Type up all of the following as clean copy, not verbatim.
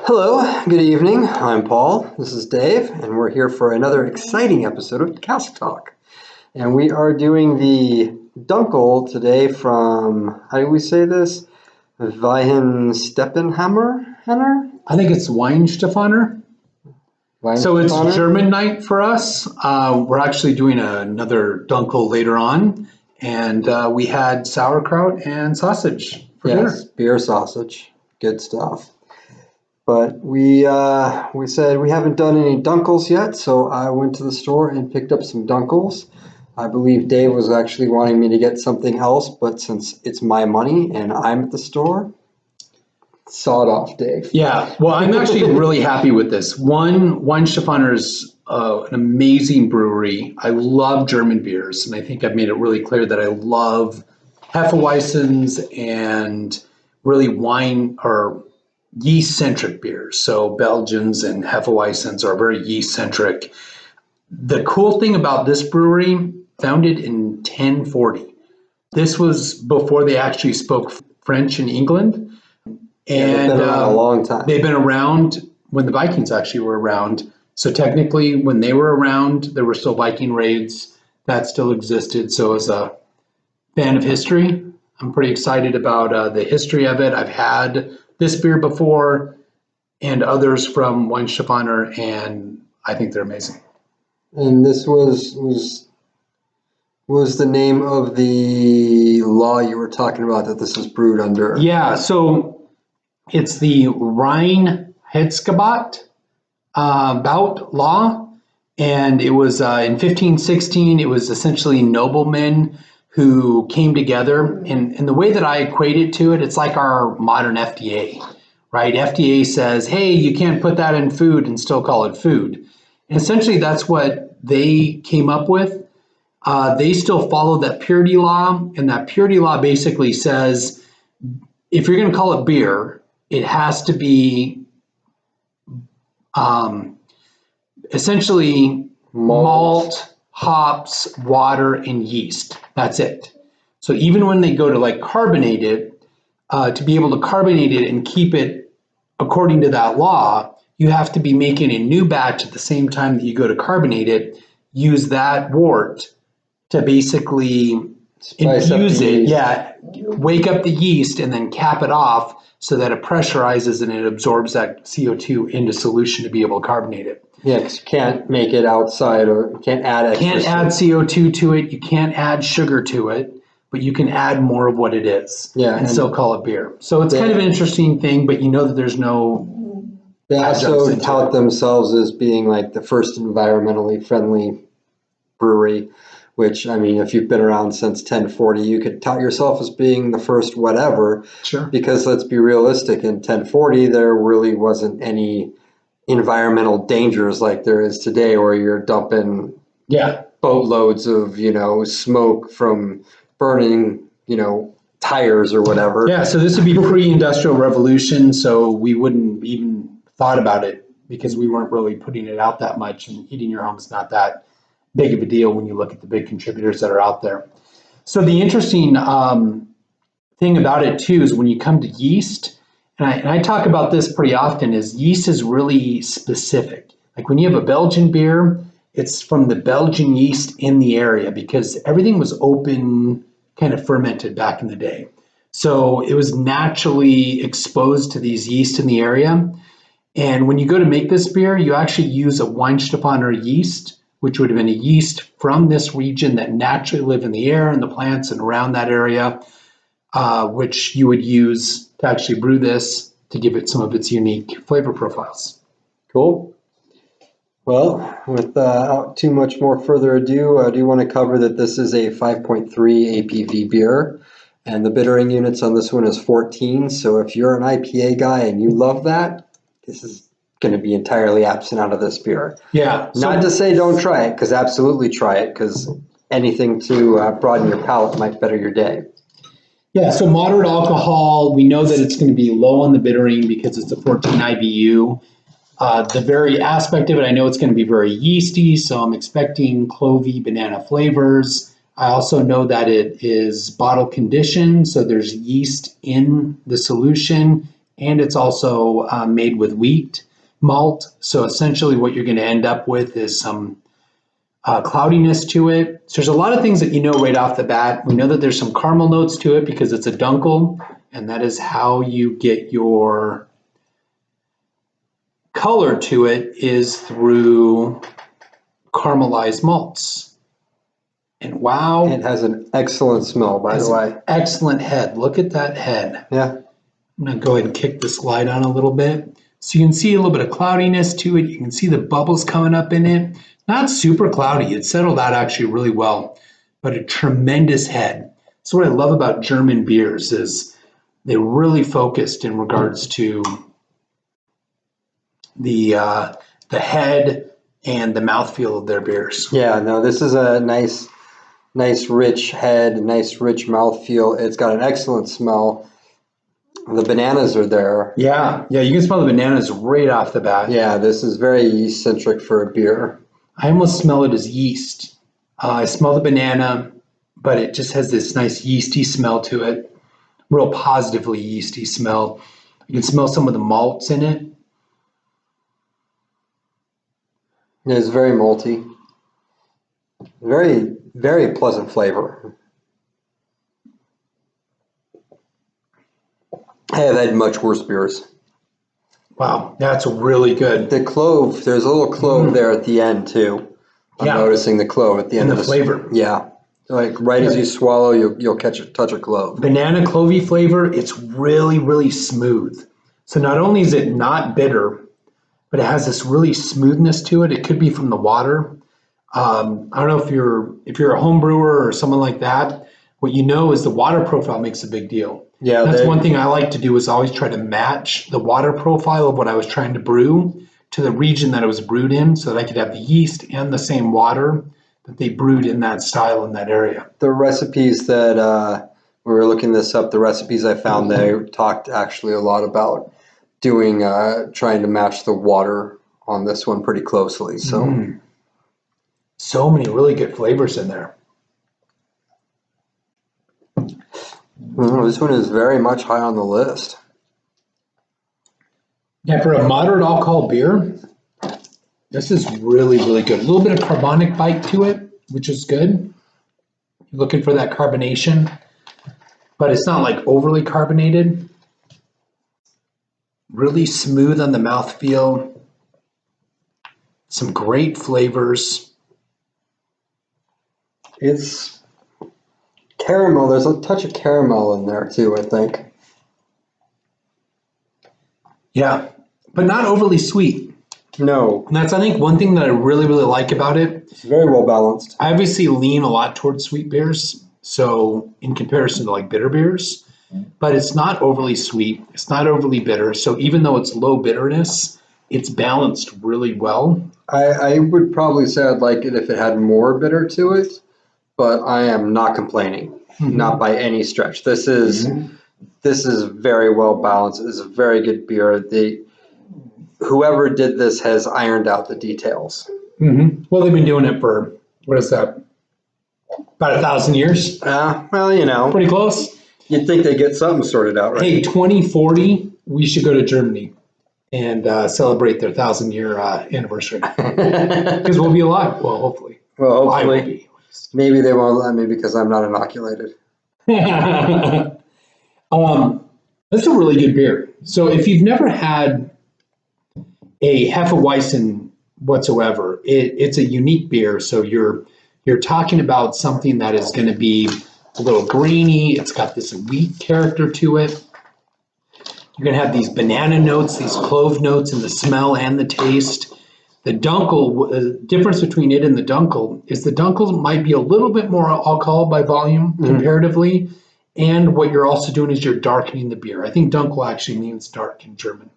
Hello, good evening. I'm Paul. This is Dave, and we're here for another exciting episode of Cask Talk. And we are doing the Dunkel today from, how do we say this? Weihensteppenhammer? I think it's Weinstefaner. So it's German night for us. We're actually doing another Dunkel later on, and we had sauerkraut and sausage for dinner. Beer sausage, good stuff. But we said we haven't done any Dunkels yet, so I went to the store and picked up some Dunkels. I believe Dave was actually wanting me to get something else, but since it's my money and I'm at the store, sawed off, Dave. Yeah, well, I'm actually really happy with this. Weinstefaner is an amazing brewery. I love German beers, and I think I've made it really clear that I love Hefeweisens and really wine or yeast-centric beers. So Belgians and Hefeweisens are very yeast-centric. The cool thing about this brewery, founded in 1040. This was before they actually spoke French in England. And they've been around a long time. They've been around when the Vikings actually were around. So technically, when they were around, there were still Viking raids. That still existed. So as a fan of history, I'm pretty excited about the history of it. I've had this beer before and others from Weinstefaner, and I think they're amazing. And this was the name of the law you were talking about that this was brewed under? Yeah, so it's the Reinheitsgebot bout law, and it was in 1516. It was essentially noblemen who came together, and the way that I equate it to it, it's like our modern FDA, right? FDA says, hey, you can't put that in food and still call it food. And essentially that's what they came up with. They still follow that purity law, and that purity law basically says if you're going to call it beer, it has to be essentially malt, hops, water, and yeast. That's it. So even when they go to like carbonate it, to be able to carbonate it and keep it according to that law, you have to be making a new batch at the same time that you go to carbonate it, use that wort to basically infuse it, wake up the yeast and then cap it off so that it pressurizes and it absorbs that CO2 into solution to be able to carbonate it. Yeah, because you can't make it outside or you can't add extra. Can't add CO2 to it. You can't add sugar to it, but you can add more of what it is and still call it beer. So it's kind of an interesting thing, but you know that there's no. They also tout themselves as being like the first environmentally friendly brewery, which, I mean, if you've been around since 1040, you could tout yourself as being the first whatever. Sure. Because let's be realistic, in 1040, there really wasn't any environmental dangers like there is today, where you're dumping boatloads of, smoke from burning, tires or whatever. Yeah, so this would be pre-industrial revolution, so we wouldn't even thought about it because we weren't really putting it out that much, and heating your home is not that big of a deal when you look at the big contributors that are out there. So the interesting thing about it too is when you come to yeast, and I talk about this pretty often, is yeast is really specific. Like when you have a Belgian beer, it's from the Belgian yeast in the area because everything was open, kind of fermented back in the day. So it was naturally exposed to these yeast in the area. And when you go to make this beer, you actually use a Weinstefaner yeast, which would have been a yeast from this region that naturally live in the air and the plants and around that area, which you would use to actually brew this to give it some of its unique flavor profiles. Cool. Well, without too much more further ado, I do want to cover that this is a 5.3 ABV beer, and the bittering units on this one is 14. So if you're an IPA guy and you love that, this is going to be entirely absent out of this beer. Yeah. Not to say don't try it, because absolutely try it, because anything to broaden your palate might better your day. Yeah, so moderate alcohol, we know that it's going to be low on the bittering because it's a 14 IBU. The very aspect of it, I know it's going to be very yeasty, so I'm expecting clovey banana flavors. I also know that it is bottle conditioned, so there's yeast in the solution and it's also made with wheat malt. So essentially what you're going to end up with is some cloudiness to it. So there's a lot of things that you know right off the bat. We know that there's some caramel notes to it because it's a Dunkel, and that is how you get your color to it, is through caramelized malts. And wow, It has an excellent smell, by the way. Excellent head. Look at that head. Yeah. I'm going to go ahead and kick the slide on a little bit. So you can see a little bit of cloudiness to it. You can see the bubbles coming up in it. Not super cloudy. It settled out actually really well, but a tremendous head. So what I love about German beers is they're really focused in regards to the head and the mouthfeel of their beers. Yeah, no, this is a nice rich head, nice rich mouthfeel. It's got an excellent smell. The bananas are there. Yeah, you can smell the bananas right off the bat. Yeah, this is very yeast-centric for a beer. I almost smell it as yeast. I smell the banana, but it just has this nice yeasty smell to it. Real positively yeasty smell. You can smell some of the malts in it. It's very malty. Very, very pleasant flavor. I have had much worse beers. Wow, that's really good. The clove, there's a little clove there at the end too. I'm noticing the clove at the end and of the flavor. Yeah. Like right as you swallow, you'll touch a clove. Banana clovey flavor, it's really, really smooth. So not only is it not bitter, but it has this really smoothness to it. It could be from the water. I don't know if you're a home brewer or someone like that. What you know is the water profile makes a big deal. Yeah, that's one thing I like to do, is always try to match the water profile of what I was trying to brew to the region that it was brewed in, so that I could have the yeast and the same water that they brewed in that style in that area. The recipes that we were looking this up, the recipes I found, they talked actually a lot about doing trying to match the water on this one pretty closely. So so many really good flavors in there. This one is very much high on the list. Yeah, for a moderate alcohol beer, this is really, really good. A little bit of carbonic bite to it, which is good. You're looking for that carbonation, but it's not like overly carbonated. Really smooth on the mouthfeel. Some great flavors. It's caramel. There's a touch of caramel in there too, I think. Yeah, but not overly sweet. No. And that's, I think, one thing that I really, really like about it. It's very well balanced. I obviously lean a lot towards sweet beers, so in comparison to like bitter beers, but it's not overly sweet. It's not overly bitter. So even though it's low bitterness, it's balanced really well. I would probably say I'd like it if it had more bitter to it, but I am not complaining, not by any stretch. This is very well balanced. It's a very good beer. Whoever did this has ironed out the details. Well, they've been doing it for, what is that, about 1,000 years? Well, you know. Pretty close. You'd think they'd get something sorted out, right? Hey, 2040, we should go to Germany and celebrate their 1,000-year anniversary. Because we'll be alive. Well, hopefully. Well, I will hopefully. be. Maybe they won't let me because I'm not inoculated. That's a really good beer. So if you've never had a Hefeweizen whatsoever, it's a unique beer. So you're talking about something that is going to be a little grainy. It's got this wheat character to it. You're going to have these banana notes, these clove notes in the smell and the taste. The Dunkel, the difference between it and the Dunkel is the Dunkel might be a little bit more alcohol by volume comparatively. And what you're also doing is you're darkening the beer. I think Dunkel actually means dark in German.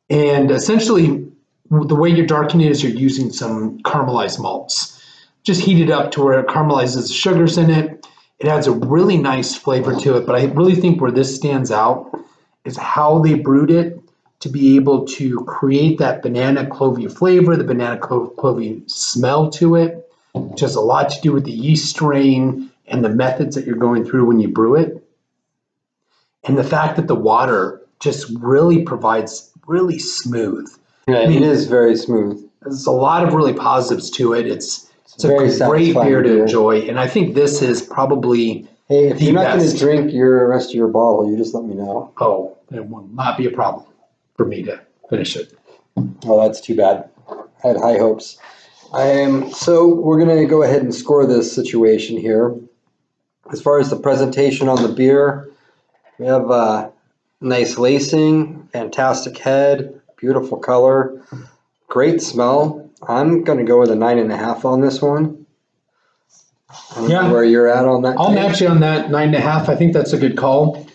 And essentially, the way you're darkening it is you're using some caramelized malts. Just heat it up to where it caramelizes the sugars in it. It adds a really nice flavor to it. But I really think where this stands out is how they brewed it to be able to create that banana clovey flavor, the banana clovey smell to it, which has a lot to do with the yeast strain and the methods that you're going through when you brew it. And the fact that the water just really provides really smooth. Yeah, I mean, it is very smooth. There's a lot of really positives to it. It's a very great satisfying beer to beer. enjoy, and I think this is probably Hey, if the you're not going to best. drink your rest of your bottle, you just let me know. Oh, it will not be a problem for me to finish it. Oh, that's too bad. I had high hopes. So we're going to go ahead and score this situation here. As far as the presentation on the beer, we have nice lacing, fantastic head, beautiful color, great smell. I'm going to go with a 9.5 on this one. I don't know where you're at on that. I'll match you on that 9.5. I think that's a good call.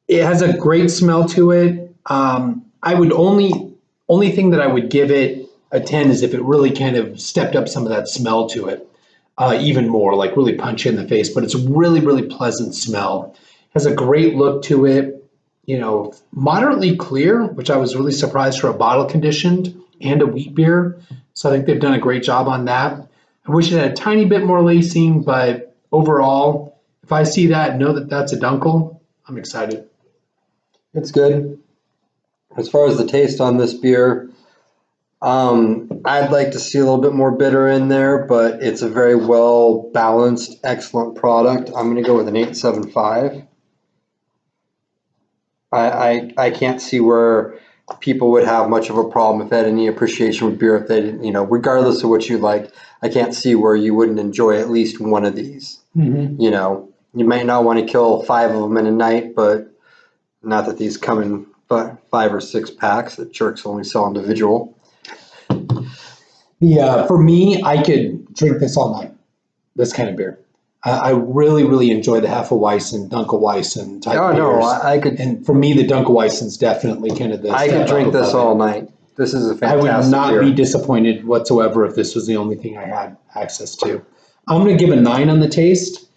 It has a great smell to it. I would only thing that I would give it a 10 is if it really kind of stepped up some of that smell to it even more, like really punch you in the face. But it's a really, really pleasant smell. Has a great look to it. Moderately clear, which I was really surprised for a bottle conditioned and a wheat beer. So I think they've done a great job on that. I wish it had a tiny bit more lacing, but overall, if I see that and know that that's a Dunkel, I'm excited. It's good. As far as the taste on this beer, I'd like to see a little bit more bitter in there, but it's a very well balanced, excellent product. I'm going to go with an 8.75. I can't see where people would have much of a problem if they had any appreciation with beer if they didn't, regardless of what you like. I can't see where you wouldn't enjoy at least one of these. Mm-hmm. You may not want to kill 5 of them in a night, but not that these come in 5 or 6 packs that jerks only sell individual. Yeah, for me, I could drink this all night, this kind of beer. I really, really enjoy the Hefeweizen, Dunkelweizen type Oh, beers. no, I could. And for me, the Dunkelweizen's definitely kind of the I could drink this all night. This is a fantastic I would not beer. be disappointed whatsoever if this was the only thing I had access to. I'm going to give a 9 on the taste.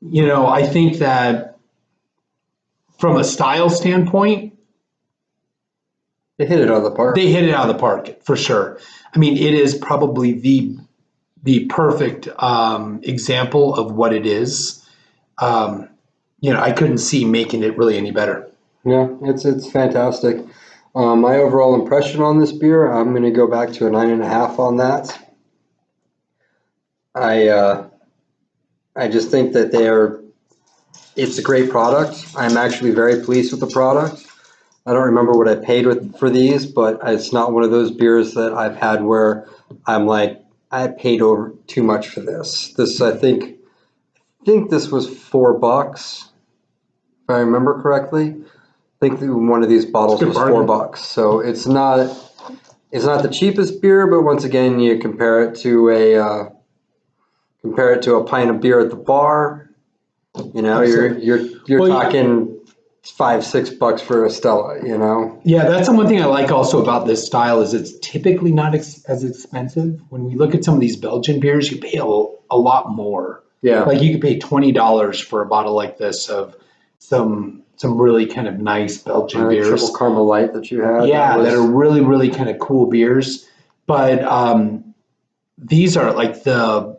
I think that from a style standpoint, They hit it out of the park. they hit it out of the park for sure. I mean, it is probably the perfect example of what it is. I couldn't see making it really any better. Yeah, it's fantastic. My overall impression on this beer, I'm going to go back to a 9.5 on that. I just think that it's a great product. I'm actually very pleased with the product. I don't remember what I paid for these, but it's not one of those beers that I've had where I'm like, I paid over too much for this. I think this was $4, if I remember correctly. I think one of these bottles was $4. So it's not the cheapest beer, but once again, you compare it to a pint of beer at the bar. You're talking $5-6 for a Stella. Yeah, that's the one thing I like also about this style is it's typically not as expensive. When we look at some of these Belgian beers, you pay a lot more. Yeah, like you could pay $20 for a bottle like this of some really kind of nice Belgian beers. Triple Caramel Light that you had. Yeah, that are really, really kind of cool beers. But these are like the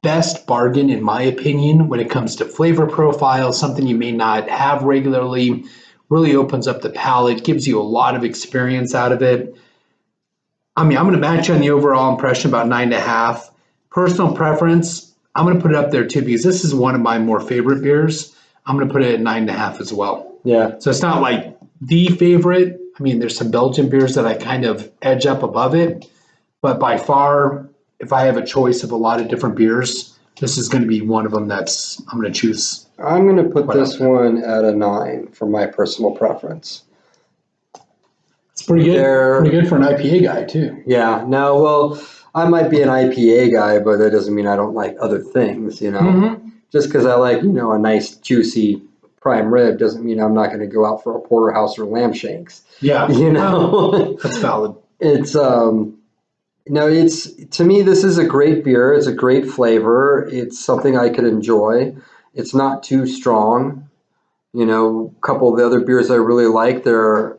best bargain, in my opinion, when it comes to flavor profile, something you may not have regularly, really opens up the palate, gives you a lot of experience out of it. I mean, I'm going to match on the overall impression about 9.5. Personal preference, I'm going to put it up there too because this is one of my more favorite beers. I'm going to put it at 9.5 as well. Yeah. So it's not like the favorite. I mean, there's some Belgian beers that I kind of edge up above it, but by far, if I have a choice of a lot of different beers, this is going to be one of them I'm going to choose. I'm going to put this one at a 9 for my personal preference. It's pretty good. Pretty good for an IPA guy too. Yeah. No, well, I might be an IPA guy, but that doesn't mean I don't like other things, Mm-hmm. Just because I like, a nice juicy prime rib doesn't mean I'm not going to go out for a porterhouse or lamb shanks. Yeah. That's valid. It's to me, this is a great beer. It's a great flavor. It's something I could enjoy. It's not too strong. A couple of the other beers I really like, they're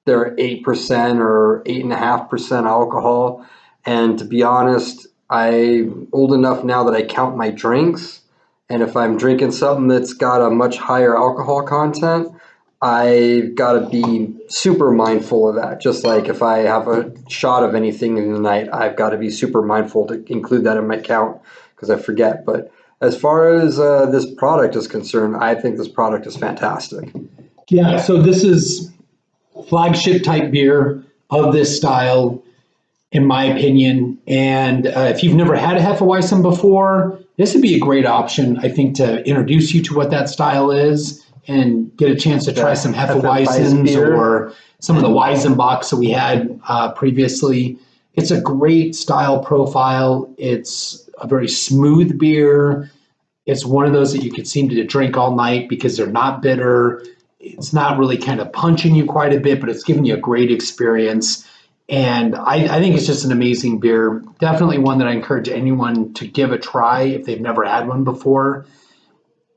8% or 8.5% alcohol. And to be honest, I'm old enough now that I count my drinks. And if I'm drinking something that's got a much higher alcohol content, I've got to be super mindful of that. Just like if I have a shot of anything in the night, I've got to be super mindful to include that in my count because I forget. But as far as this product is concerned, I think this product is fantastic. Yeah, so this is flagship type beer of this style, in my opinion. And if you've never had a Hefeweizen before, this would be a great option, I think, to introduce you to what that style is and get a chance to try some Hefeweizens or some of the Weizenbachs that we had previously. It's a great style profile. It's a very smooth beer. It's one of those that you could seem to drink all night because they're not bitter. It's not really kind of punching you quite a bit, but it's giving you a great experience. And I think it's just an amazing beer. Definitely one that I encourage anyone to give a try if they've never had one before.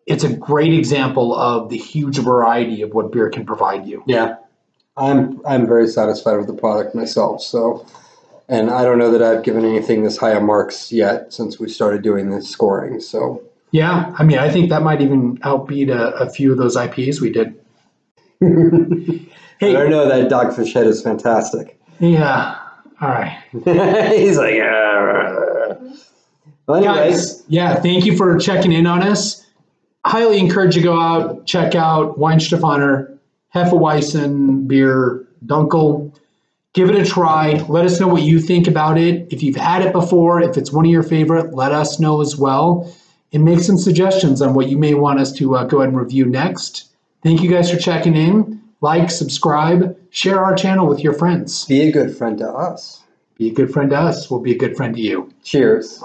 It's a great example of the huge variety of what beer can provide you. Yeah, I'm very satisfied with the product myself. So, and I don't know that I've given anything this high of marks yet since we started doing this scoring. So, yeah, I mean, I think that might even outbeat a few of those IPAs we did. Hey, I know that Dogfish Head is fantastic. Yeah. All right. He's like, well, anyways. Guys, yeah, thank you for checking in on us. Highly encourage you to go out, check out Weinstefaner, Hefeweisenbier, Dunkel. Give it a try. Let us know what you think about it. If you've had it before, if it's one of your favorite, let us know as well. And make some suggestions on what you may want us to go ahead and review next. Thank you guys for checking in. Like, subscribe, share our channel with your friends. Be a good friend to us. Be a good friend to us. We'll be a good friend to you. Cheers.